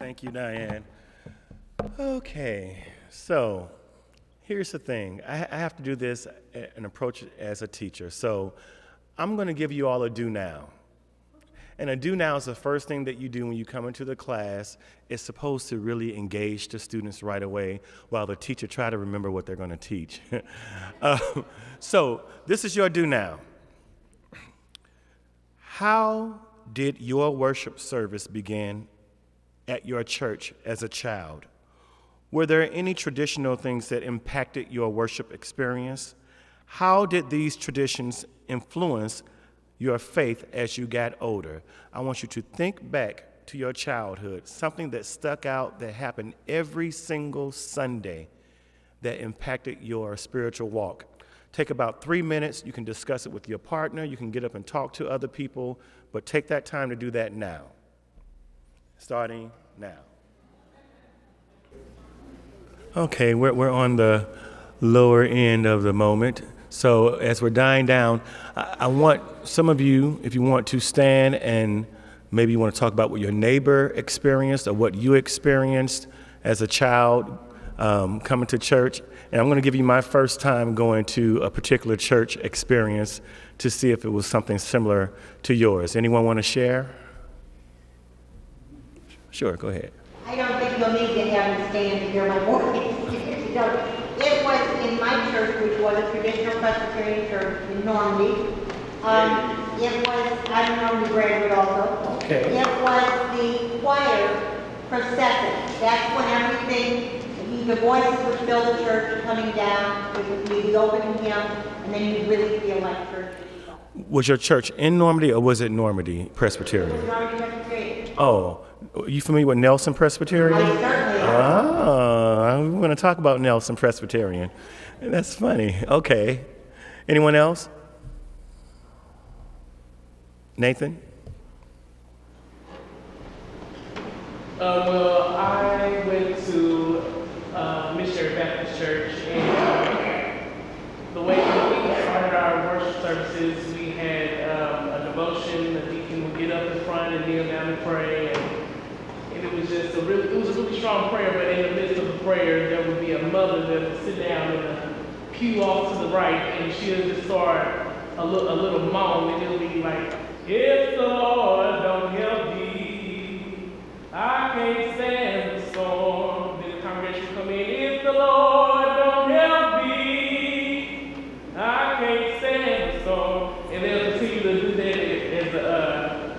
Thank you, Diane. Okay, so here's the thing. I have to do this and approach it as a teacher. So I'm going to give you all a do now. And a do now is the first thing that you do when you come into the class. It's supposed to really engage the students right away while the teacher try to remember what they're going to teach. So this is your do now. How did your worship service begin at your church as a child? Were there any traditional things that impacted your worship experience? How did these traditions influence your faith as you got older? I want you to think back to your childhood, something that stuck out that happened every single Sunday that impacted your spiritual walk. Take about 3 minutes. You can discuss it with your partner. You can get up and talk to other people, but take that time to do that now. Starting now. Okay, we're on the lower end of the moment. So as we're dying down, I want some of you, if you want to stand and maybe you want to talk about what your neighbor experienced or what you experienced as a child coming to church. And I'm going to give you my first time going to a particular church experience to see if it was something similar to yours. Anyone want to share? Sure, go ahead. I don't think you'll need to have me stand to hear my voice. It was in my church, which was a traditional Presbyterian church in Normandy. It was, I'm a Normandy graduate also. Okay. It was the choir procession. That's when everything, the voices would fill the church coming down. It would be the opening hymn, and then you'd really feel like church. Was your church in Normandy or was it Normandy Presbyterian? It was Normandy Presbyterian. Oh, are you familiar with Nelson Presbyterian? I certainly am. We're going to talk about Nelson Presbyterian. That's funny. Okay. Anyone else? Nathan? Well, I went to Missionary Baptist Church, and the way we started our worship services, we had a devotion. The deacon would get up in front and kneel down and pray, and it was just a really strong prayer. But in the midst of the prayer, there would be a mother that would sit down in a pew off to the right, and she would just start a little moan, and it'll be like, "If the Lord don't help me, I can't stand the storm." Then the congregation would come in, "If the Lord don't help me, I can't stand the storm." And they'll continue to do that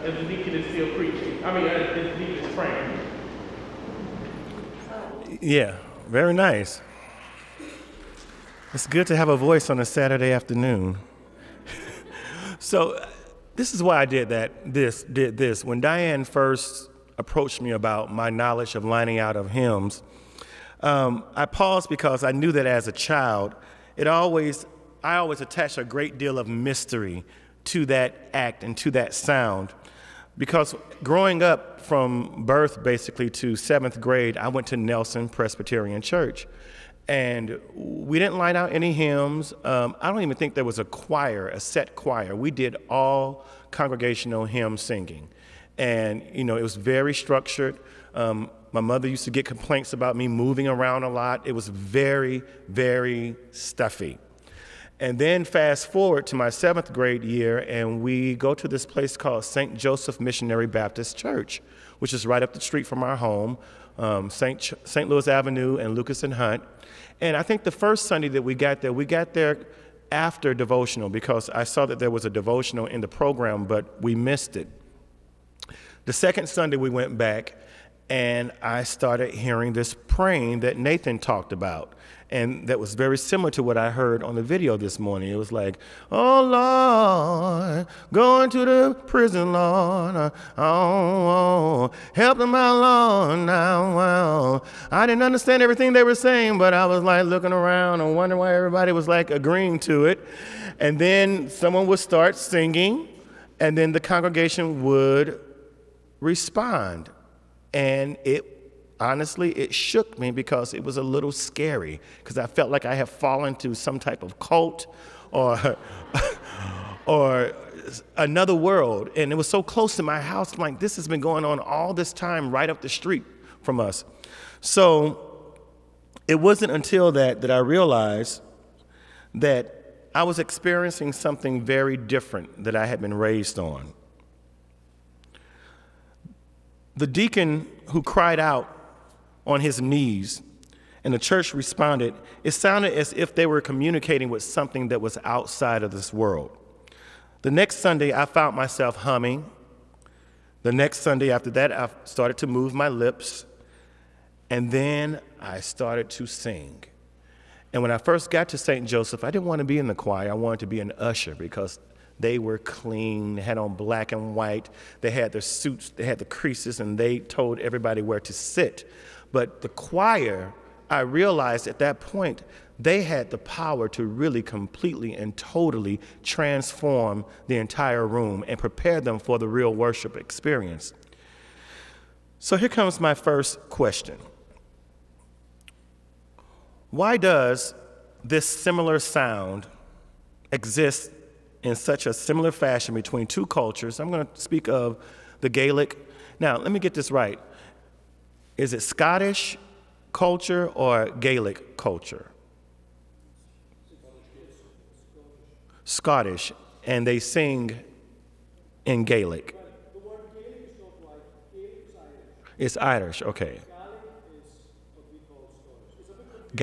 as the deacon is still preaching. As the deacon is praying. Yeah, very nice. It's good to have a voice on a Saturday afternoon. So this is why I did this. When Diane first approached me about my knowledge of lining out of hymns, I paused because I knew that as a child, I always attached a great deal of mystery to that act and to that sound. Because growing up from birth basically to 7th grade, I went to Nelson Presbyterian Church. And we didn't line out any hymns. I don't even think there was a set choir. We did all congregational hymn singing. And, it was very structured. My mother used to get complaints about me moving around a lot. It was very, very stuffy. And then fast forward to my 7th grade year, and we go to this place called St. Joseph Missionary Baptist Church, which is right up the street from our home, St. Louis Avenue and Lucas and Hunt. And I think the first Sunday that we got there after devotional, because I saw that there was a devotional in the program, but we missed it. The second Sunday we went back, and I started hearing this praying that Nathan talked about. And that was very similar to what I heard on the video this morning. It was like, "Oh, Lord, going to the prison, Lord. Oh, help them out, Lord, now. Well, I didn't understand everything they were saying, but I was like looking around and wondering why everybody was like agreeing to it. And then someone would start singing, and then the congregation would respond. And honestly, it shook me because it was a little scary, because I felt like I had fallen to some type of cult or another world. And it was so close to my house. I'm like, this has been going on all this time right up the street from us. So it wasn't until that I realized that I was experiencing something very different that I had been raised on. The deacon who cried out on his knees and the church responded, it sounded as if they were communicating with something that was outside of this world. The next Sunday, I found myself humming. The next Sunday after that, I started to move my lips, and then I started to sing. And when I first got to St. Joseph, I didn't want to be in the choir. I wanted to be an usher because they were clean, they had on black and white, they had their suits, they had the creases, and they told everybody where to sit. But the choir, I realized at that point, they had the power to really completely and totally transform the entire room and prepare them for the real worship experience. So here comes my first question. Why does this similar sound exist in such a similar fashion between two cultures? I'm going to speak of the Gaelic. Now, let me get this right. Is it Scottish culture or Gaelic culture? Scottish, and they sing in Gaelic. The word Gaelic is not right. Gaelic is Irish. It's Irish, okay. Gaelic is what we call Scottish. It's a bit confusing.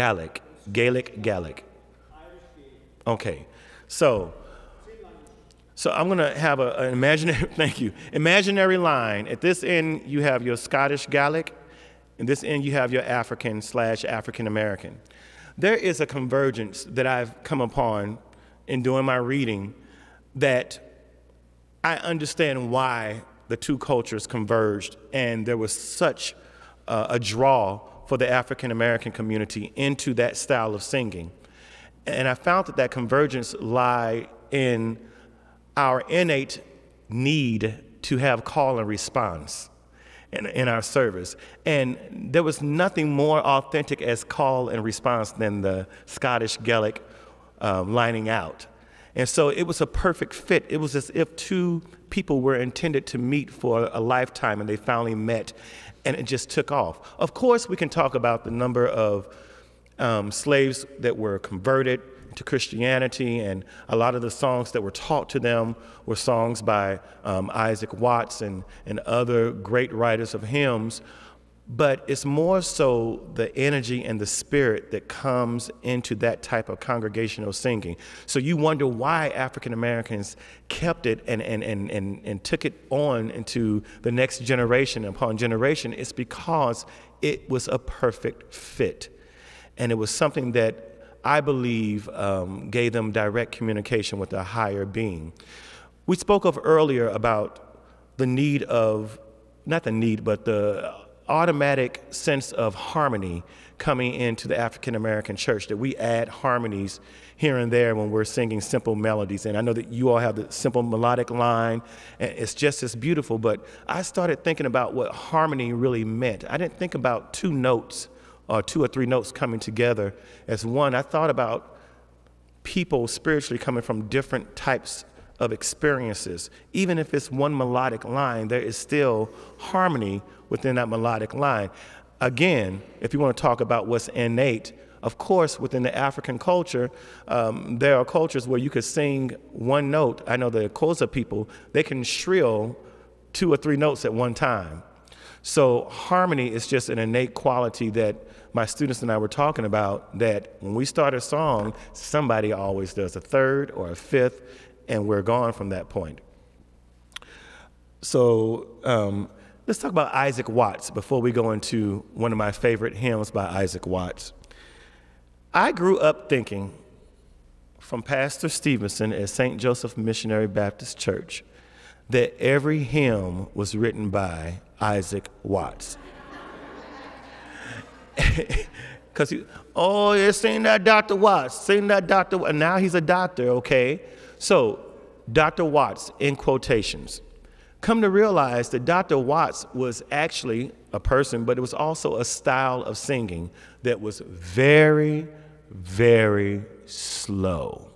Gaelic, Gaelic. Irish Gaelic. Okay, so I'm gonna have an imaginary, thank you, imaginary line. At this end, you have your Scottish Gaelic, and this end, you have your African/African American. There is a convergence that I've come upon in doing my reading that I understand why the two cultures converged, and there was such a draw for the African American community into that style of singing. And I found that convergence lie in our innate need to have call and response in our service. And there was nothing more authentic as call and response than the Scottish Gaelic lining out. And so it was a perfect fit. It was as if two people were intended to meet for a lifetime, and they finally met, and it just took off. Of course, we can talk about the number of slaves that were converted to Christianity, and a lot of the songs that were taught to them were songs by Isaac Watts and other great writers of hymns. But it's more so the energy and the spirit that comes into that type of congregational singing. So you wonder why African Americans kept it and took it on into the next generation upon generation. It's because it was a perfect fit. And it was something that I believe gave them direct communication with a higher being. We spoke of earlier about the need of, not the need, but the automatic sense of harmony coming into the African American church, that we add harmonies here and there when we're singing simple melodies. And I know that you all have the simple melodic line, and it's just as beautiful, but I started thinking about what harmony really meant. I didn't think about two notes or two or three notes coming together as one. I thought about people spiritually coming from different types of experiences. Even if it's one melodic line, there is still harmony within that melodic line. Again, if you want to talk about what's innate, of course, within the African culture, there are cultures where you could sing one note. I know the Xhosa people, they can shrill two or three notes at one time. So harmony is just an innate quality that my students and I were talking about, that when we start a song, somebody always does a third or a fifth, and we're gone from that point. So let's talk about Isaac Watts before we go into one of my favorite hymns by Isaac Watts. I grew up thinking, from Pastor Stevenson at St. Joseph Missionary Baptist Church, that every hymn was written by Isaac Watts. Because sing that Dr. Watts, sing that Dr. Watts. And now he's a doctor, okay? So, Dr. Watts, in quotations. Come to realize that Dr. Watts was actually a person, but it was also a style of singing that was very, very slow.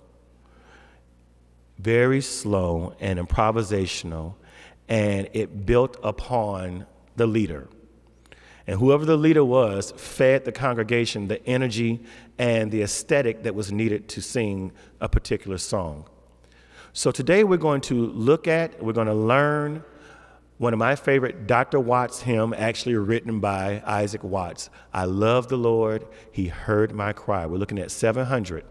Very slow and improvisational, and it built upon the leader. And whoever the leader was fed the congregation the energy and the aesthetic that was needed to sing a particular song. So today we're going to we're going to learn one of my favorite Dr. Watts hymn, actually written by Isaac Watts. I love the Lord, he heard my cry. We're looking at 700.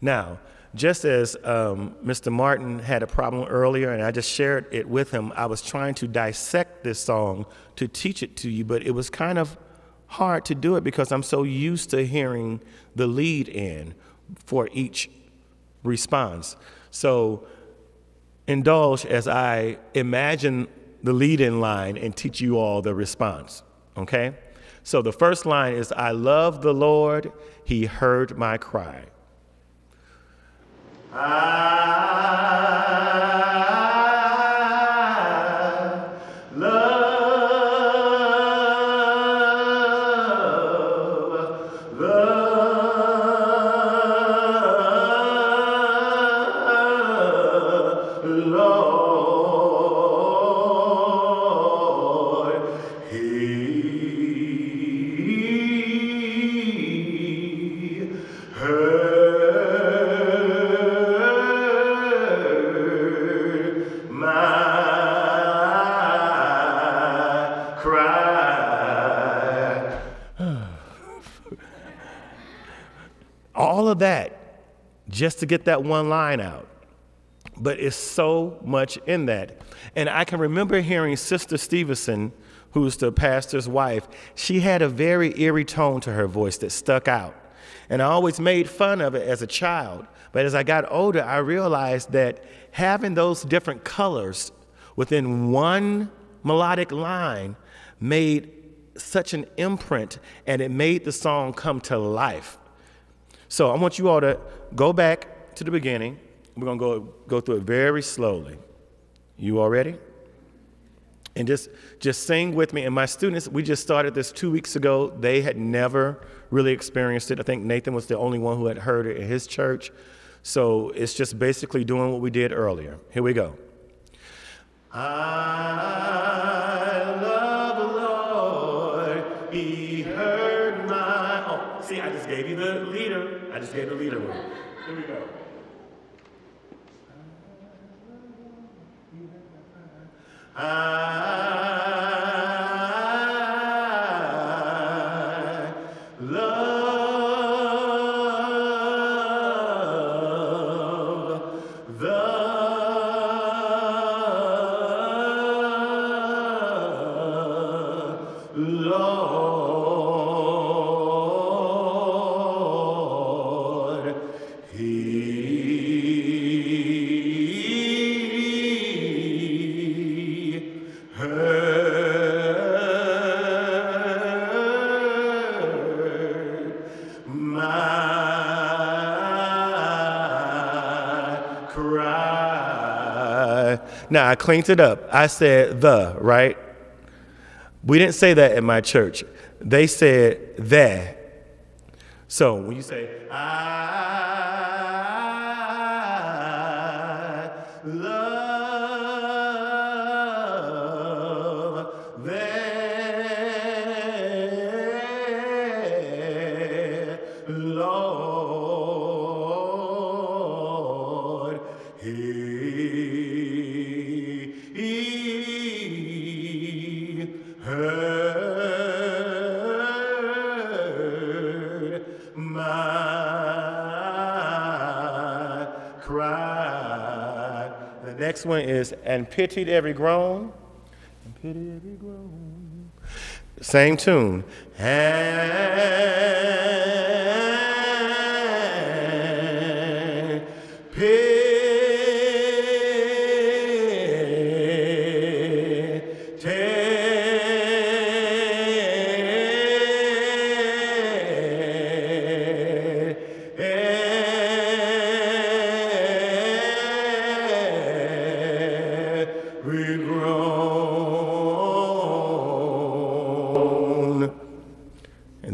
Now, just as Mr. Martin had a problem earlier, and I just shared it with him, I was trying to dissect this song to teach it to you, but it was kind of hard to do it because I'm so used to hearing the lead in for each response. So indulge as I imagine the lead-in line and teach you all the response, okay? So the first line is, I love the Lord, he heard my cry. I love the Lord. He heard my cry. All of that just to get that one line out. But it's so much in that. And I can remember hearing Sister Stevenson, who's the pastor's wife, she had a very eerie tone to her voice that stuck out. And I always made fun of it as a child. But as I got older, I realized that having those different colors within one melodic line made such an imprint, and it made the song come to life. So I want you all to go back to the beginning. We're going to go through it very slowly. You all ready? And just sing with me. And my students, we just started this 2 weeks ago. They had never really experienced it. I think Nathan was the only one who had heard it in his church. So it's just basically doing what we did earlier. Here we go. I love the Lord. He heard my... Oh, see, I just gave you the leader. I just gave the leader one. Here we go. I love the Lord. Now, I cleaned it up. I said the, right? We didn't say that at my church. They said the. So when you say, I love the Lord, he heard my cry. The next one is, and pitied every groan. And pitied every groan. Same tune. And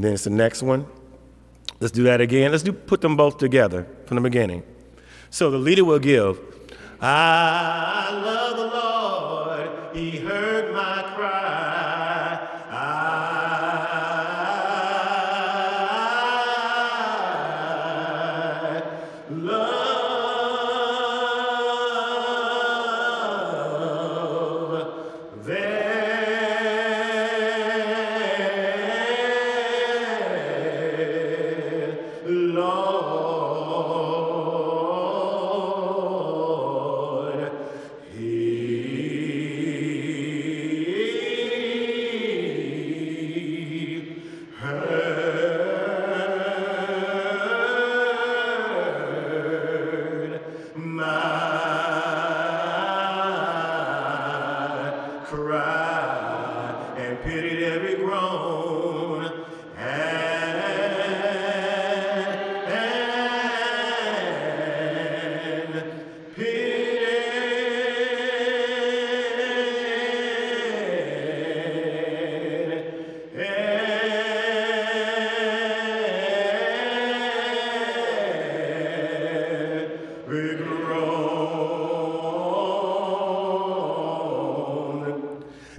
and then it's the next one. Let's do that again. Put them both together from the beginning. So the leader will give, I love the Lord, he heard my cry. cried and pitied every groan and every groan.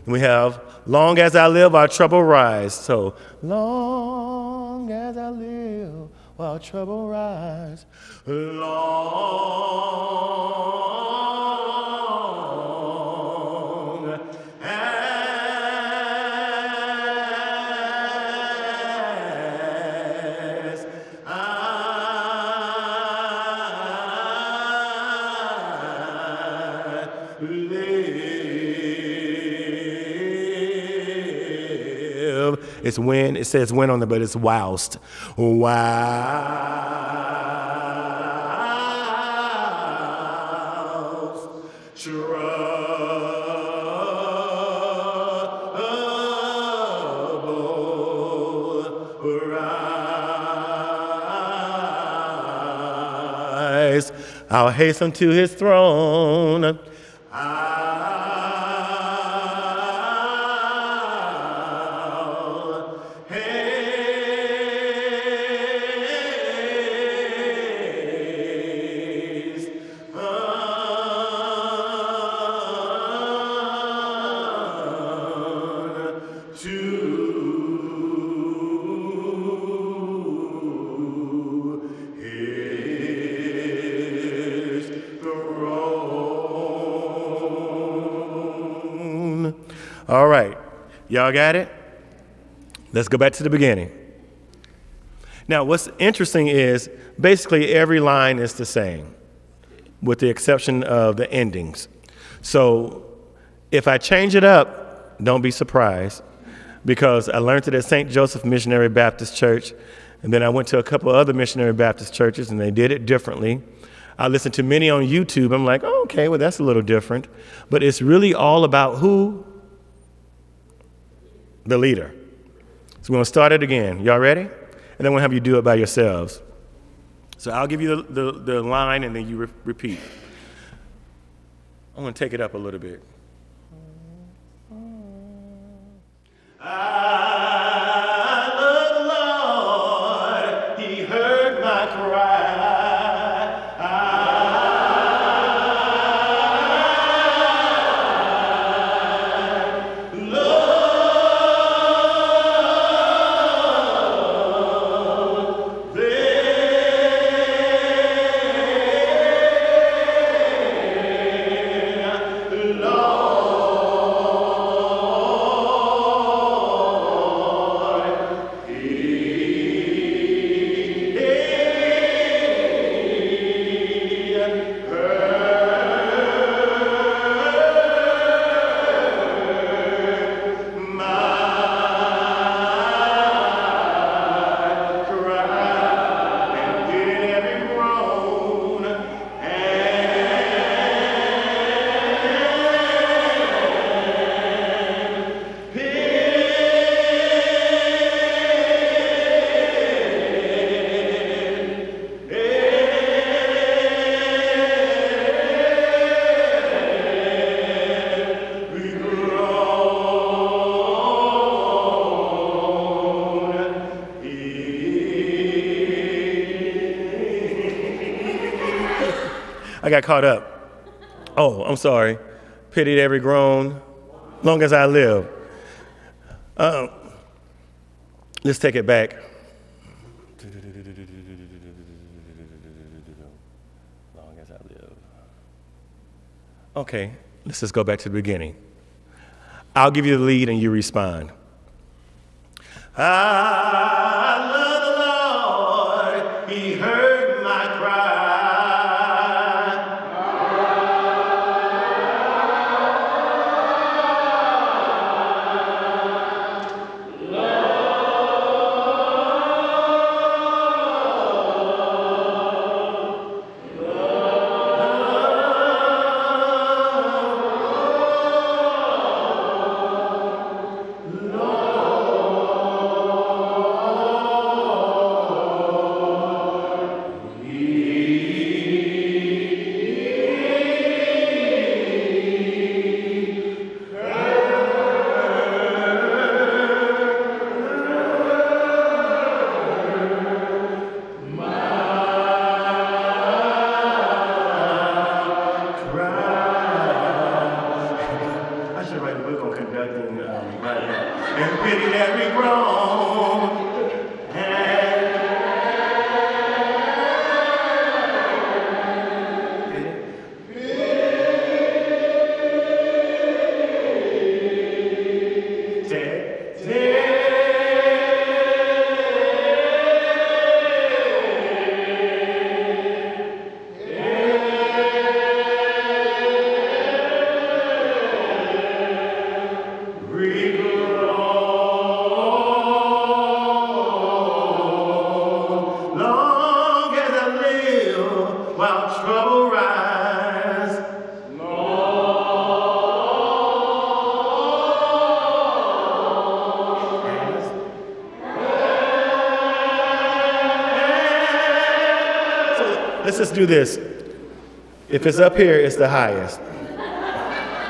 We have, long as I live, our trouble rise. So, long as I live, while trouble rise. Long as I live. It's when, it says when on there, but it's whilst. Whilst trouble rise, I'll hasten to his throne. I'll haste to his throne. All right, y'all got it? Let's go back to the beginning. Now, what's interesting is basically every line is the same, with the exception of the endings. So if I change it up, don't be surprised, because I learned it at St. Joseph Missionary Baptist Church, and then I went to a couple other missionary Baptist churches, and they did it differently. I listened to many on YouTube. I'm like, oh, okay, well, that's a little different. But it's really all about who? The leader. So we're going to start it again. Y'all ready? And then we'll have you do it by yourselves. So I'll give you the line, and then you repeat. I'm going to take it up a little bit. I love the Lord, he heard my cry. I got caught up. Oh, I'm sorry. Pitied every groan, long as I live. Let's take it back. Long as I live. Okay, let's just go back to the beginning. I'll give you the lead and you respond. I love the Lord, he heard my cry. pity that we grown. Let's just do this. If it's up here, it's the highest.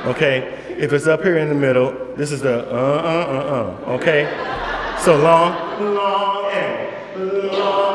Okay? If it's up here in the middle, this is the okay? So long, long, and long.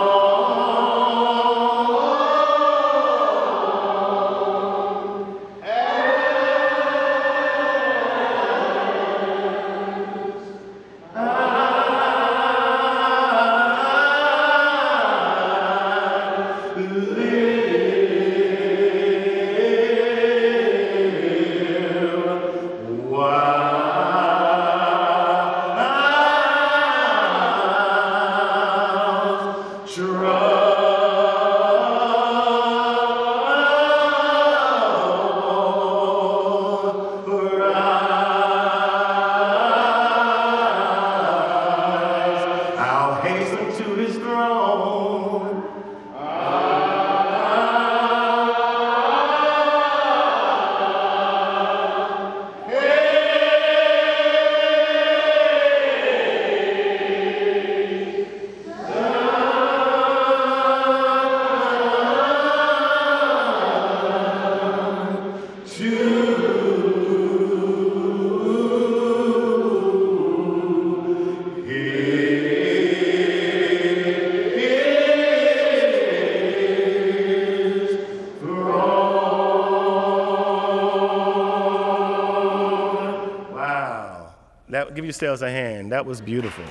Give yourselves a hand. That was beautiful.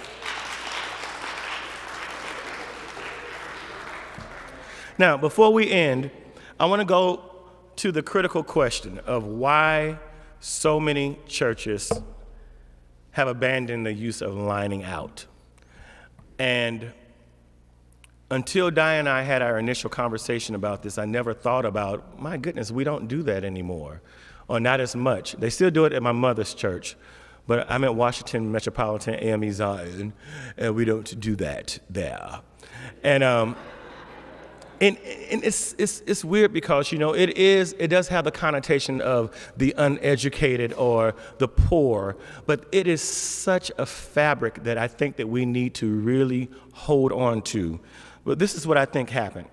Now, before we end, I want to go to the critical question of why so many churches have abandoned the use of lining out. And until Diane and I had our initial conversation about this, I never thought about, my goodness, we don't do that anymore, or not as much. They still do it at my mother's church. But I'm at Washington Metropolitan AME Zion, and we don't do that there. And it's weird because, you know, it does have the connotation of the uneducated or the poor, but it is such a fabric that I think that we need to really hold on to. But this is what I think happened.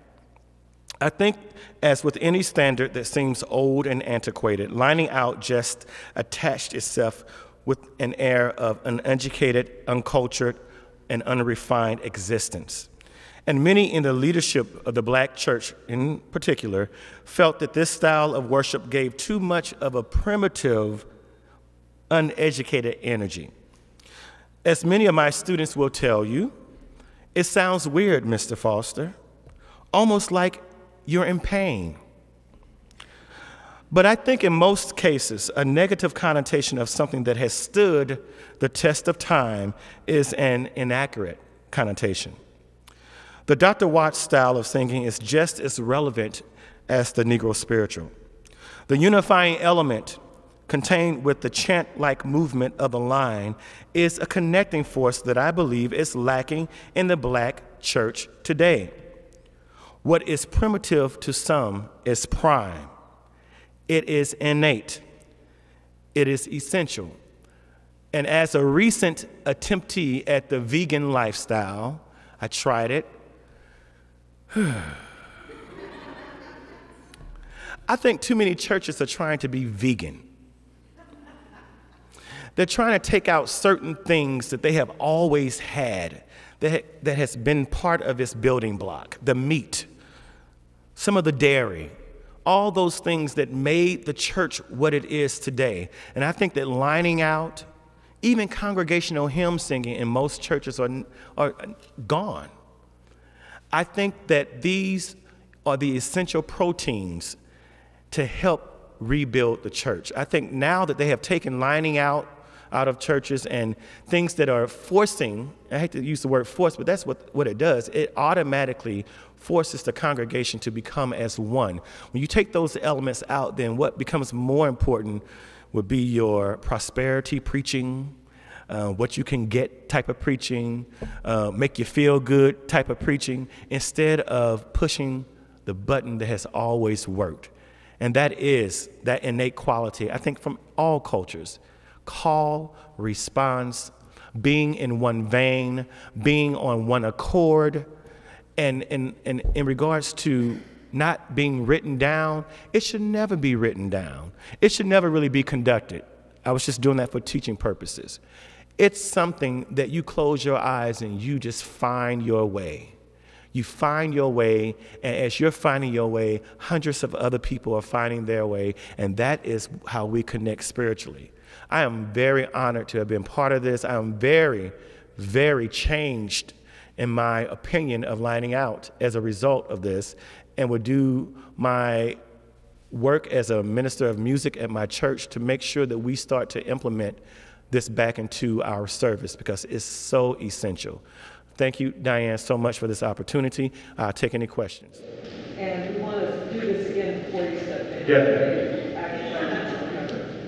I think, as with any standard that seems old and antiquated, lining out just attached itself with an air of uneducated, uncultured, and unrefined existence. And many in the leadership of the Black church in particular felt that this style of worship gave too much of a primitive, uneducated energy. As many of my students will tell you, it sounds weird, Mr. Foster, almost like you're in pain. But I think in most cases, a negative connotation of something that has stood the test of time is an inaccurate connotation. The Dr. Watts style of singing is just as relevant as the Negro spiritual. The unifying element contained with the chant-like movement of the line is a connecting force that I believe is lacking in the Black church today. What is primitive to some is prime. It is innate. It is essential. And as a recent attemptee at the vegan lifestyle, I tried it. I think too many churches are trying to be vegan. They're trying to take out certain things that they have always had, that has been part of its building block, the meat, some of the dairy, all those things that made the church what it is today. And I think that lining out, Even congregational hymn singing in most churches are gone. I think that these are the essential proteins to help rebuild the church. I think now that they have taken lining out of churches and things that are forcing, I hate to use the word force, but that's what it does. It automatically forces the congregation to become as one. When you take those elements out, then what becomes more important would be your prosperity preaching, what you can get type of preaching, make you feel good type of preaching, instead of pushing the button that has always worked. And that is that innate quality, I think, from all cultures. Call, response, being in one vein, being on one accord. And in regards to not being written down, it should never be written down. It should never really be conducted. I was just doing that for teaching purposes. It's something that you close your eyes and you just find your way. You find your way, and as you're finding your way, hundreds of other people are finding their way, and that is how we connect spiritually. I am very honored to have been part of this. I am very, very changed in my opinion of lining out as a result of this, and would do my work as a minister of music at my church to make sure that we start to implement this back into our service, because it's so essential. Thank you, Diane, so much for this opportunity. I'll take any questions. And we want to do this again before you step in. Definitely.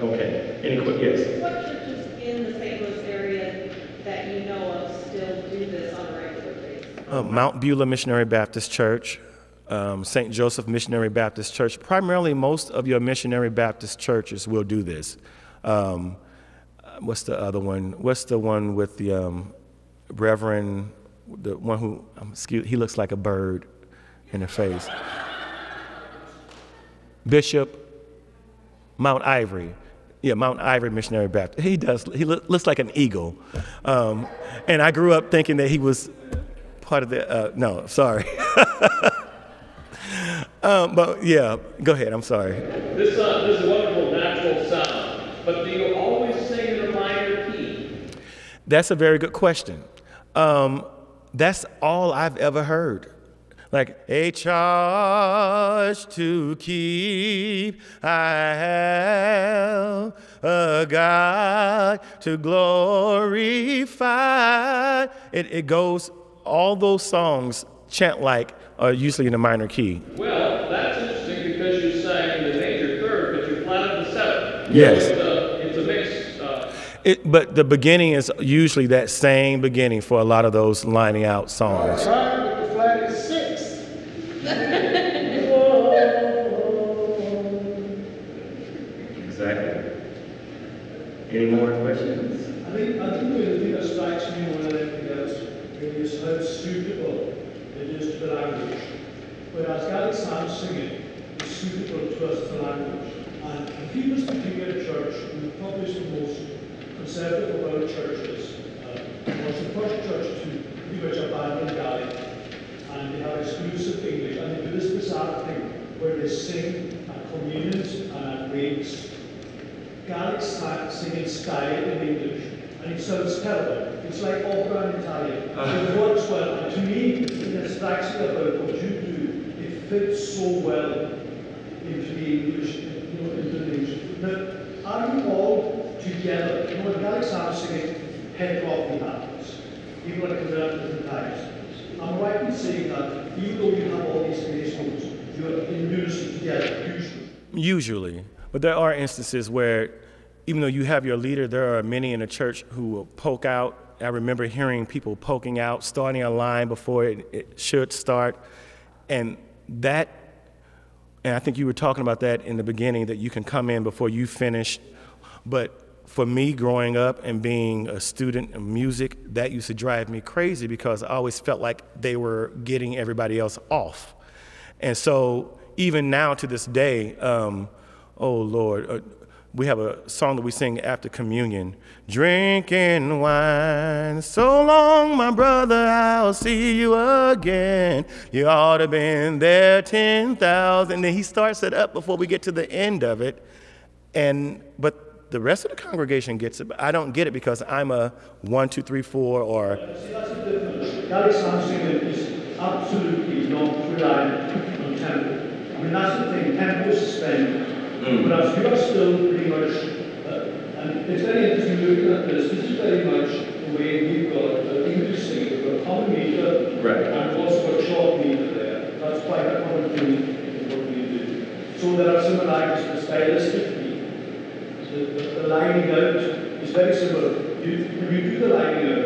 Okay. Any questions? Yes. What churches in the St. Louis area that you know of still do this on a regular basis? Mount Beulah Missionary Baptist Church, St. Joseph Missionary Baptist Church. Primarily, most of your missionary Baptist churches will do this. What's the other one? What's the one with the Reverend, the one who, he looks like a bird in the face. Bishop, Mount Ivory. Yeah, Mount Ivory Missionary Baptist. He does, he looks like an eagle. And I grew up thinking that he was part of the, no, sorry. But yeah, go ahead, I'm sorry. This is a wonderful natural sound, but do you always sing in a minor key? That's a very good question. That's all I've ever heard. Like, a charge to keep, I have a God to glorify. It goes, all those songs chant like are usually in a minor key. Well, that's interesting because you sang in the major third, but you planted the seventh. Yes. So it's a mix. But the beginning is usually that same beginning for a lot of those lining out songs. Trying with the flat is 6. Exactly. Any more questions? I think the thing that strikes me more than anything else is how suitable it is to the language. Whereas Gaelic psalm singing is suitable to us as a language. And if you was to be at a church who published the most conservative about churches, was the first church to pretty much abandon Gaelic, and they have exclusive English, and they do this bizarre thing where they sing at communions and at wakes. Gaelic singing SPAE in English, and it sounds terrible. It's like opera in Italian. It works well, and to me, the thing that strikes me about what you do, it fits so well into the English, into the English. Now, are you all together? When Gaelic psalm singing, head coffee happens, even when it comes out at different times. I'm right in saying that even though you have all these bass notes, you're in unison together, usually. Usually. But there are instances where, even though you have your leader, there are many in the church who will poke out. I remember hearing people poking out, starting a line before it should start. And I think you were talking about that in the beginning, that you can come in before you finish. But for me, growing up and being a student of music, that used to drive me crazy because I always felt like they were getting everybody else off. And so even now to this day, oh Lord, we have a song that we sing after communion. Drinking wine, so long, my brother, I'll see you again. You ought to have been there 10,000. And then he starts it up before we get to the end of it. But the rest of the congregation gets it, but I don't get it because I'm a 1, 2, 3, 4, or See, that's the difference. Gaelic psalm singing is absolutely not reliant on tempo. I mean, that's the thing, tempo is suspended. Whereas you are still pretty much, and it's very interesting looking at this is very much the way we've got English singing. We've got common meter, Right. and we've also got short meter there. That's quite a common thing in what we do. So there are similarities, but stylistically, the lining out is very similar. When you do the lining out,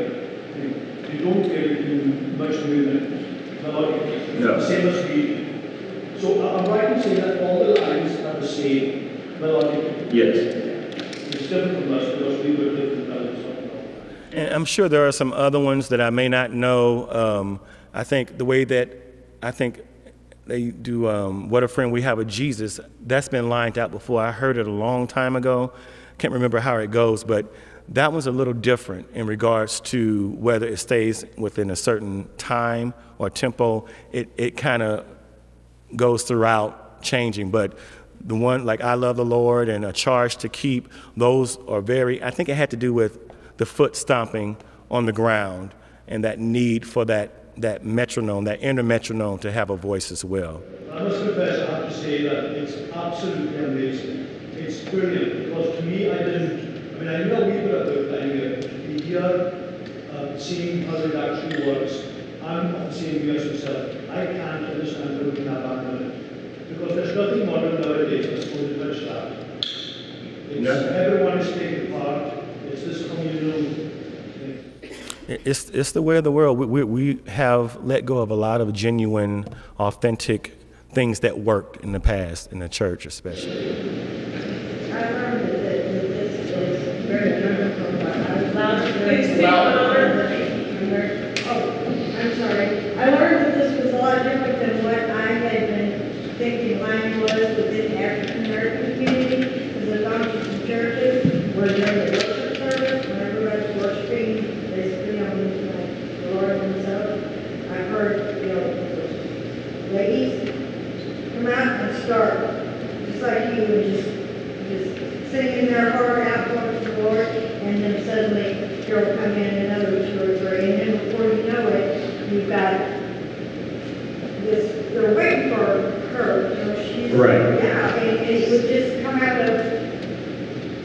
you don't really do much movement melodically. No. Same as we do. So I'm right in saying that all the lines are the same melodically. Yes. It's different from us because we were different melodies. and I'm sure there are some other ones that I may not know. I think the way that they do What a Friend We Have of Jesus, that's been lined out before. I heard it a long time ago. Can't remember how it goes, but that one's a little different in regards to whether it stays within a certain time or tempo. It kind of goes throughout changing, but the one like I Love the Lord and A Charge to Keep, those are very, I think it had to do with the foot stomping on the ground and that need for that metronome, that inner metronome to have a voice as well. I must confess, I have to say that it's absolutely amazing. It's brilliant because to me, I knew a wee bit about lining out. The year seeing how it actually works, I'm of the same view as yourself. I can't understand how we can have that in it. Because there's nothing modern nowadays that's going to touch that. Everyone is taking part. It's this communal thing. It's the way of the world. We have let go of a lot of genuine, authentic things that worked in the past, in the church especially. I learned that this is very different from what I was I'm sorry. I learned that this was a lot different than what I had been thinking mine was within the African American community. Because I've gone to some churches where during the worship service, when everybody's worshiping, basically on the Lord Himself, I've heard, ladies come out and start just like you and just singing their heart out towards the Lord, and then suddenly here will come in another 2 or 3, and then before you know it, you've got this, they're waiting for her, she's, Right. yeah, and it would just come out of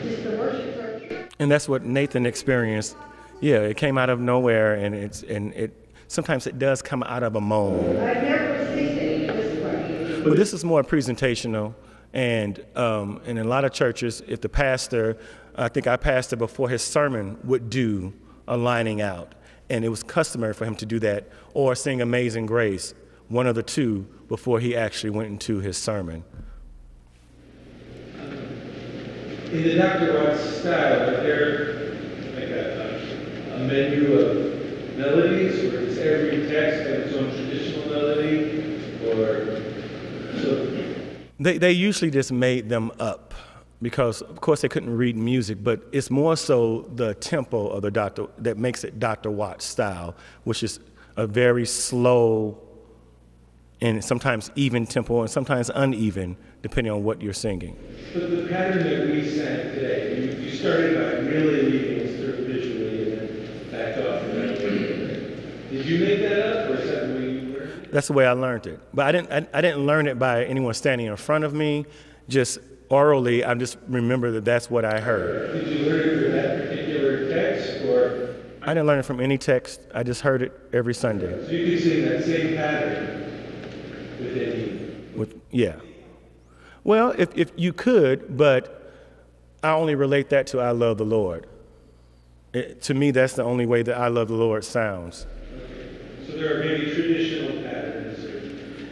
just the worship service. And that's what Nathan experienced. Yeah, it came out of nowhere, and it sometimes it does come out of a moan. I've never seen it this way. But this is more presentational, and in a lot of churches, if the pastor, I think our pastor before his sermon would do a lining out, and it was customary for him to do that, or sing Amazing Grace, one of the two, before he actually went into his sermon. In the Dr. Watts style, is there like a menu of melodies, or does every text have its own traditional melody, or so? They usually just made them up because, of course, they couldn't read music, but it's more so the tempo of the doctor that makes it Dr. Watts style, which is a very slow and sometimes even tempo and sometimes uneven, depending on what you're singing. But the pattern that we sang today, you started by really leading us through visually and then backed off and then did you make that up, or is that the way you learned it? That's the way I learned it. But I didn't learn it by anyone standing in front of me. Just orally, I just remember that that's what I heard. Did you learn it from that particular text, or? I didn't learn it from any text. I just heard it every Sunday. So you could sing that same pattern within you? Yeah. Well, if you could, but I only relate that to I Love the Lord. To me, that's the only way that I Love the Lord sounds. So there are maybe traditional patterns.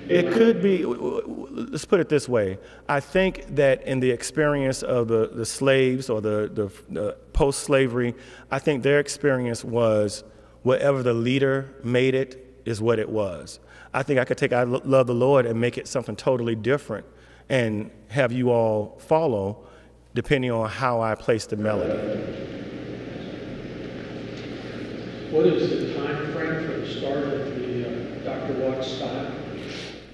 It could be, let's put it this way. I think that in the experience of the slaves or the post-slavery, I think their experience was whatever the leader made it is what it was. I think I could take I Love the Lord and make it something totally different and have you all follow depending on how I place the melody. What is the time frame for the start of the Dr. Watts style?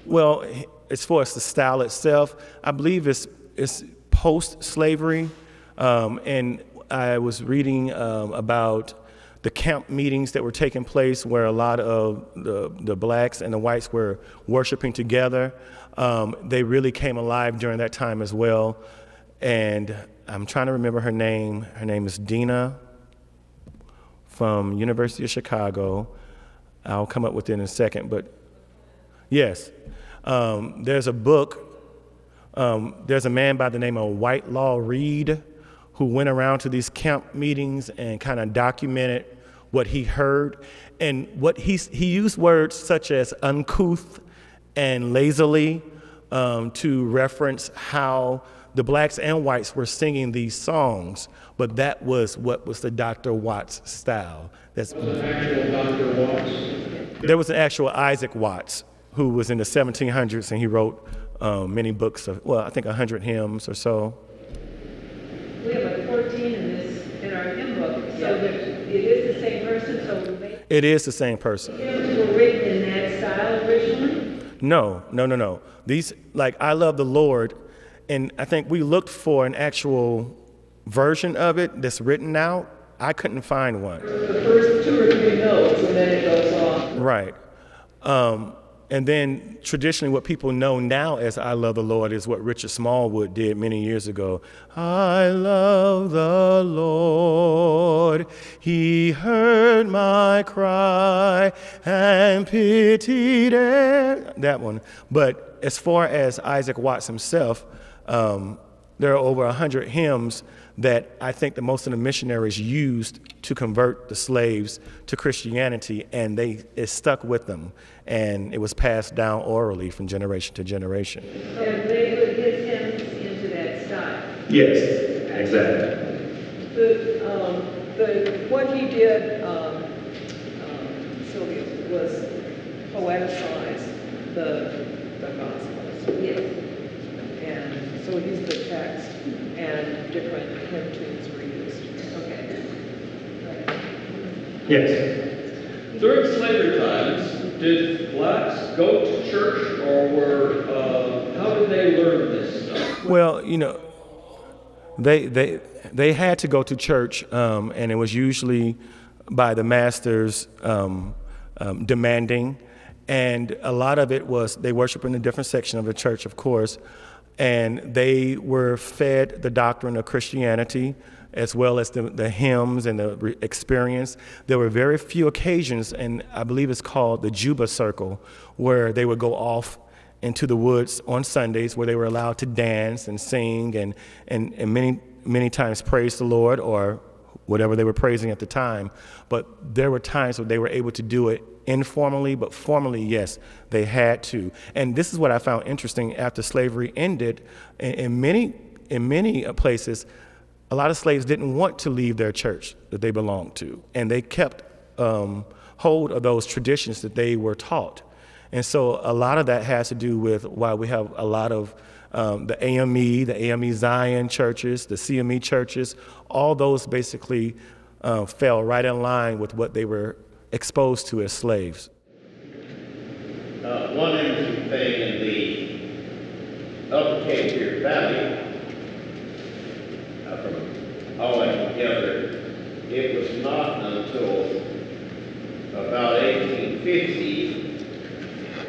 Well, as far as the style itself, I believe it's post-slavery. And I was reading about the camp meetings that were taking place where a lot of the blacks and the whites were worshiping together. They really came alive during that time as well. And I'm trying to remember her name. Her name is Dina from University of Chicago. I'll come up with it in a second, but yes. There's a book, there's a man by the name of Whitelaw Reid who went around to these camp meetings and kind of documented what he heard. And what he used words such as uncouth and lazily to reference how the blacks and whites were singing these songs, but that was what was the Dr. Watts style. Was an actual Dr. Watts? There was an actual Isaac Watts who was in the 1700s, and he wrote many books of, well, I think 100 hymns or so. We have like 14 in our hymn book, so that it is the same person, so It is the same person. hymns were written in that style originally? No. These, like, I Love the Lord, and I think we looked for an actual version of it that's written out. I couldn't find one. The first 2 or 3 notes, and then it goes off. Right. And then traditionally what people know now as I Love the Lord is what Richard Smallwood did many years ago. I love the Lord, he heard my cry and pitied it. That one. But as far as Isaac Watts himself, there are over 100 hymns that I think that most of the missionaries used to convert the slaves to Christianity, and it stuck with them, and it was passed down orally from generation to generation. So they put his hymns into that style. Yes, exactly. What he did, Sylvia, was poeticize the Gospels. Yes. And so he's the text, and different hymn tunes were used. Okay. Yes. During slavery times, did blacks go to church, or how did they learn this stuff? Well, you know, they had to go to church, and it was usually by the masters demanding, and a lot of it was they worship in a different section of the church, of course, and they were fed the doctrine of Christianity as well as the hymns and the experience. There were very few occasions, and I believe it's called the Juba Circle, where they would go off into the woods on Sundays where they were allowed to dance and sing and many times praise the Lord or whatever they were praising at the time. But there were times where they were able to do it informally, but formally, yes, they had to. And this is what I found interesting after slavery ended. In many places, a lot of slaves didn't want to leave their church that they belonged to, and they kept hold of those traditions that they were taught. And so a lot of that has to do with why we have a lot of the AME Zion churches, the CME churches, all those basically fell right in line with what they were exposed to as slaves. One interesting thing in the Upper Cape Fear Valley, from all that together, it was not until about 1850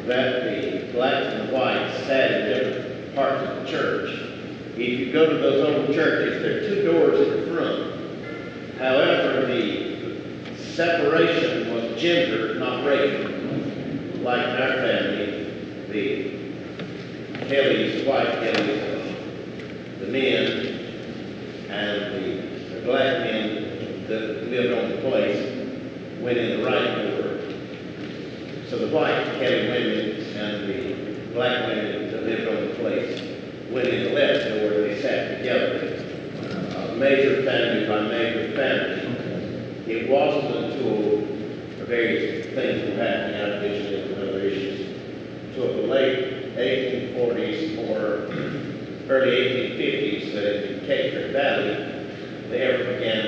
that the blacks and whites sat in different parts of the church. If you go to those old churches, there are 2 doors at the front. However, the separation was gender, not racial. Like in our family, the Kellys, white Kellys, the men, and the black men that lived on the place went in the right door. So the white Kelly women and the black women that lived on the place went in the left door. They sat together, major family by major family. It wasn't until various things were happening out of vision and other issues, until the late 1840s or early 1850s that in the Cape Fear Valley, they ever began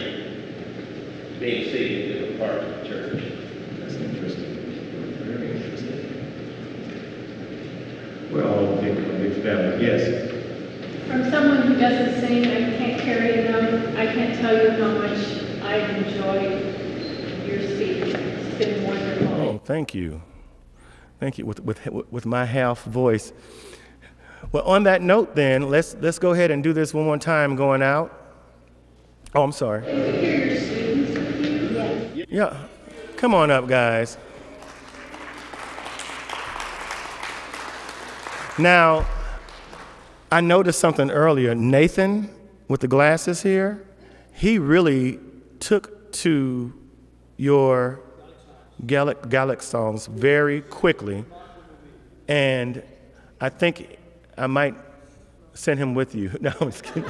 being seated in different parts of the church. That's interesting. Very interesting. We're all a big family, yes. From someone who doesn't sing, I can't carrying them. I can't tell you how much I've enjoyed your speech. It's been wonderful. Oh, thank you. Thank you, with my half voice. Well, on that note then, let's go ahead and do this one more time going out. Oh, I'm sorry. Can we hear your students with you? Yeah, come on up, guys. Now, I noticed something earlier. Nathan, with the glasses here, he really took to your Gaelic songs very quickly, and I think I might send him with you. No, I'm just kidding.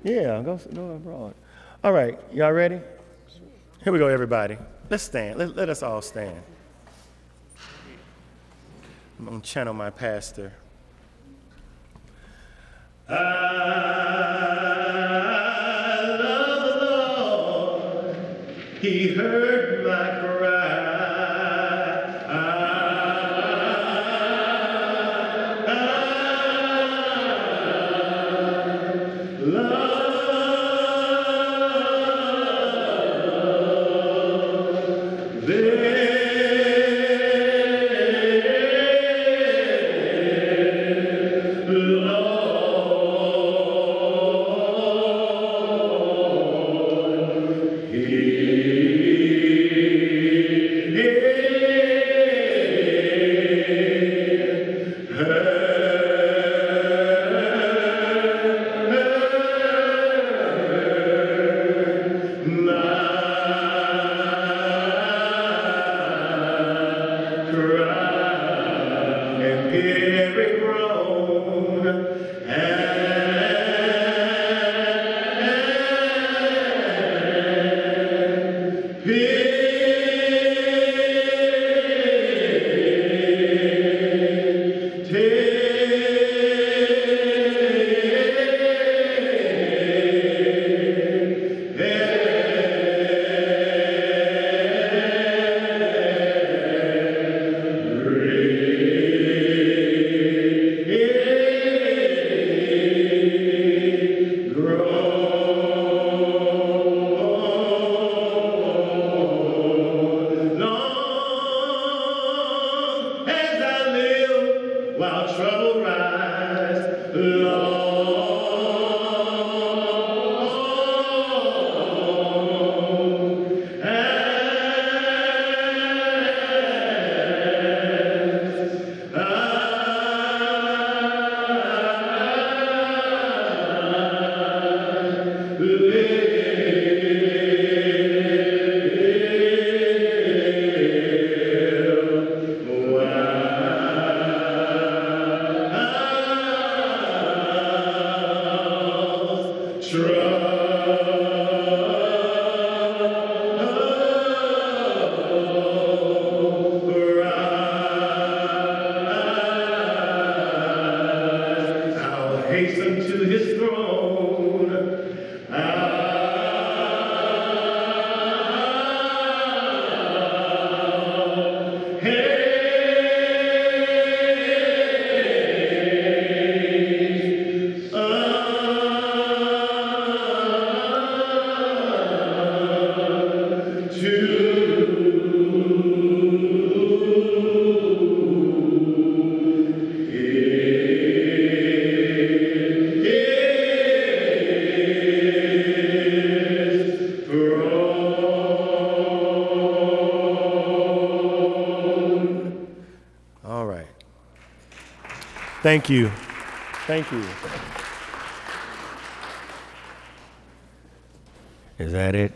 Yeah, go abroad. All right, y'all ready? Here we go, everybody. Let's stand. Let us all stand. I'm going to channel my pastor. I love the Lord. He heard my cry. Thank you. Thank you. Is that it?